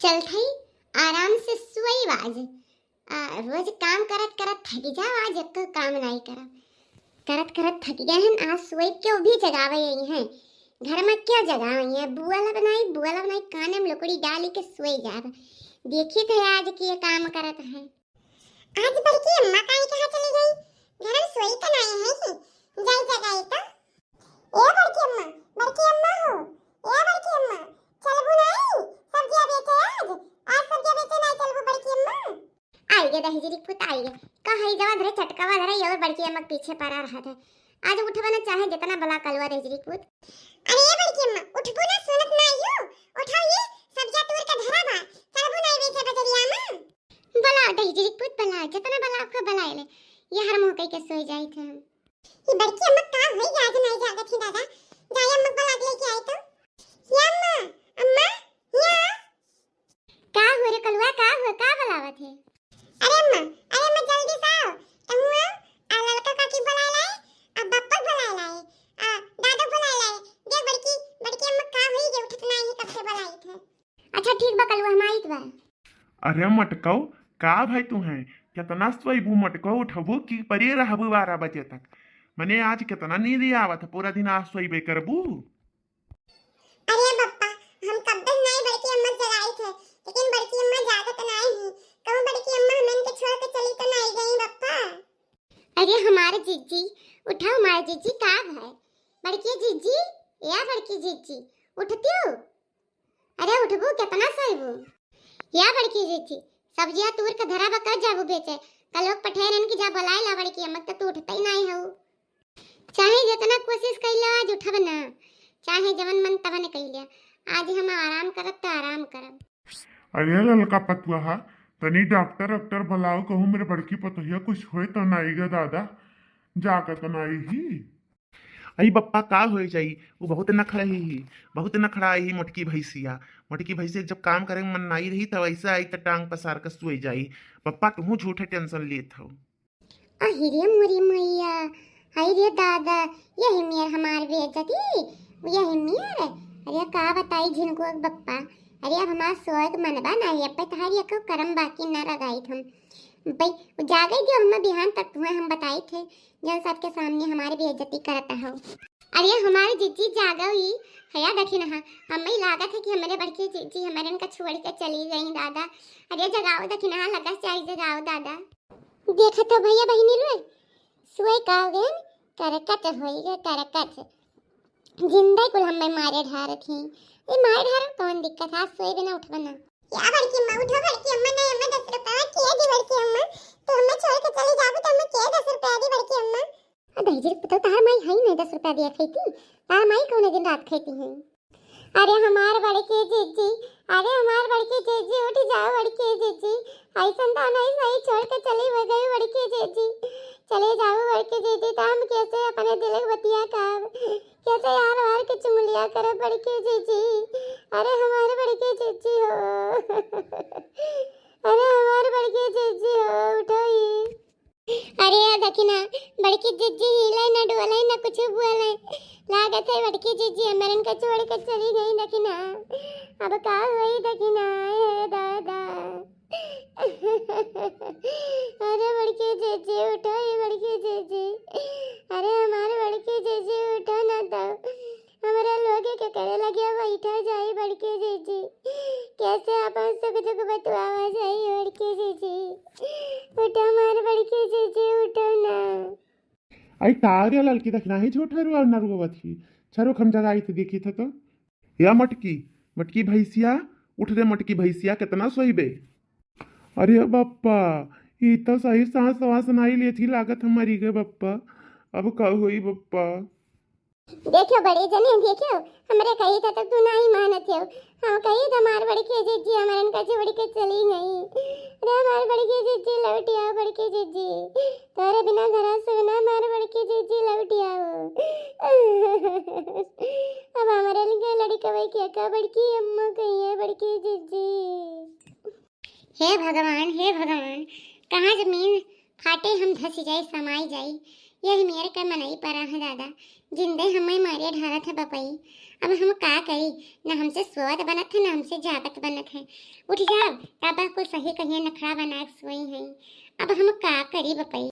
चल थई आराम से सोई आज। रोज काम करत करत थक जाओ, आज एक काम नहीं करत करत थक गए हैं। आज सोई क्यों भी जगावे यही हैं, घर में क्यों जगावे है। बुआ ला बनाई काने में लकड़ी डाली के सोई जाब। देखी थे आज के काम करत है। आज बड़की अम्मा कहाँ चली गई? घर में सोई तो नहीं है कि जाई जगाई तो। ए बड़की अम्मा हो, ए बड़की अम्मा चल बुनाई सब्जियां बेचे आज सब्जियां बेचे नहीं चलबो बड़की अम्मा। आई गे दहिजरी पुत आई गे कहाई जवा धरे चटकावा धरे और बड़की अम्मा पीछे पड़ा रहा था। आज उठवा ना चाहे जितना बला कलवा दहिजरी पुत। अरे ये बड़की अम्मा उठबो ना, सुनत ना आइयो। उठाओ ये सब्जियां तोड़ के धरा बा, चलबो नहीं बेचे बजरिया में। बला दहिजरी पुत बला, जितना बला आपका बला ले। ये हर मुंह कह के सोई जाई थे हम। ये बड़की अम्मा का होई आज नहीं जागत थी दादा, जाय अम्मा बला लेके आई तो। या अम्मा या का हो रे कलवा, का हो का बलावत है? अरे अम्मा जल्दी से आओ। तमुआ आ लड़का काकी बुला लाए, अब बप्पा बुला लाए, दादा बुला लाए। देख बड़की अम्मा का होई जे उठत नहीं कब से बुलाई थे। अच्छा ठीक बा कलवा हम आइत बा। अरे मटकौ का भाई तू है कितना सोईबू मटकौ उठबू कि परे रहबू 12 बजे तक। मने आज कितना नींद आवत पूरा दिन आज सोईबे करबू। अरे बप्पा हम कब तक नहीं बड़की अम्मा जगाई थे, लेकिन बड़की अम्मा जागत नहीं ही। कहूं बड़की अम्मा हमें के छोड़ के चली तो नहीं गई बप्पा। अरे हमारे जीजी उठाओ, हमारे जीजी का है? बड़की जीजी या बड़की जीजी उठती हो? अरे उठबू कितना सोईबू या बड़की जीजी सब्जियां तूर के धरा बकर जाबू बेचे। कल लोग पठेरन की जा बुलाई ला बड़की अम्मा तो उठता ही नहीं हो। चाहे जितना कोशिश कर लो आज उठब ना, चाहे जवन मन तवन कह लिया। आज हम आराम करब तो आराम करब। अरे ललका पतुआ तनी डॉक्टर बुलाओ, कहूँ मेरे बड़की पतोहिया कुछ होए तो नहीं गे दादा, जागत नहीं ही। अई बप्पा का हो जाई, वो बहुत नखड़ा ही मोटकी भैंसिया जब काम करे मन नहीं रही तब ऐसा आई तो टांग पसार कर सोई जाई। पप्पा तुम झूठे टेंशन लेत हो। अहिरे मोरी मैया, हाय रे दादा, यही मेर हमार बेइज्जती, यही मेर। अरे का बताई झिनको बप्पा। अरे अब हमार सोएग मनबा नहीं, अब तहारी एको करम बाकी न रगाई हम भाई जागे जो हम बिहान तक तुम्हें हम बताई थे जन सबके सामने हमारे बेइज्जती करता हो। अरे हमारे जीजी जागई हया देखी ना, हमें लागत है कि हमारे बड़की जीजी हमारे इनका छोड़ के चली गई दादा। अरे जगाओ देखी ना, लगा चाहिए जगाओ दादा। देखा तो भैया बहनी लो सोए का गए करकट होई गे करकट जिंदा कुल हमें मारे ढार थी। ये मारे ढार कौन दिक्कत है, सोए बिना उठवा ना। क्या बड़की अम्मा उठो, बड़की अम्मा नहीं हमें 10 रुपया किए दी बड़की अम्मा, तो हमें छोड़ के चली जाबू तो हमें के 10 रुपया दी बड़की अम्मा। अबे जी पता तार माई है नहीं 10 रुपया दिया खैती, तार माई कौन दिन रात खैती है। अरे हमार बड़की जीजी, अरे हमार बड़की जीजी उठ जाओ बड़की जीजी, ऐसा तो नहीं सही छोड़ के चली गई बड़की जीजी। चले जाओ बड़की जीजी तो हम कैसे अपने दिल की बतिया का कैसे यार वार के चुगलिया करे बड़की जीजी। अरे हमारे बड़की जीजी हो अरे हमारे बड़की जीजी हो उठो ये। अरे दखिना बड़की जीजी हिले ना डोले ना कुछ बोले, लागत है बड़की जीजी हमारे का छोड़ के चली गई। दखिना अब का हुई दखिना हे दादा अरे बड़की जीजी उठो ये बड़की जीजी, अरे हमारे बड़की जीजी उठो ना तो हमारे लोग के करे लगे बैठा जाए बड़की जीजी, कैसे अपन सुख दुख बतवावा जाए बड़की जीजी। उठो हमारे बड़की जीजी उठो ना। आई तारे ललकी दखना ही झूठा रुआ नरुवथी छरो खम जगाई थी देखी था तो। या मटकी भैंसिया उठ रे मटकी भैंसिया कितना सोईबे। अरे बप्पा ये तो सही सांस वास नहीं ली थी, लागत हमारी गए बप्पा। अब का हुई बप्पा। देखो बड़े जने देखो हमरे कही था तब तू नहीं मानत हो। हम कही तो हमार बड़की जीजी हमारे इनका छोड़ के चली गई। अरे हमार बड़की जीजी लौट आओ बड़की जीजी, तारे बिना घरा से बिना हमार बड़की जीजी लौट आओ अब हमारे लिए लड़का भाई क्या का बड़की अम्मा कही है बड़की जीजी। हे भगवान कहाँ जमीन फाटे हम धस जाए समाई जाए। यही मेरे का मनाई पड़ा है दादा। जिंदे हमें मारे ढारा था बपई। अब हम का करी, न हमसे सोत बनत है न हमसे जागत बनत है। उठ जाओ, अब को सही कहिए नखड़ा बना के सोई है। अब हम का करी बपई।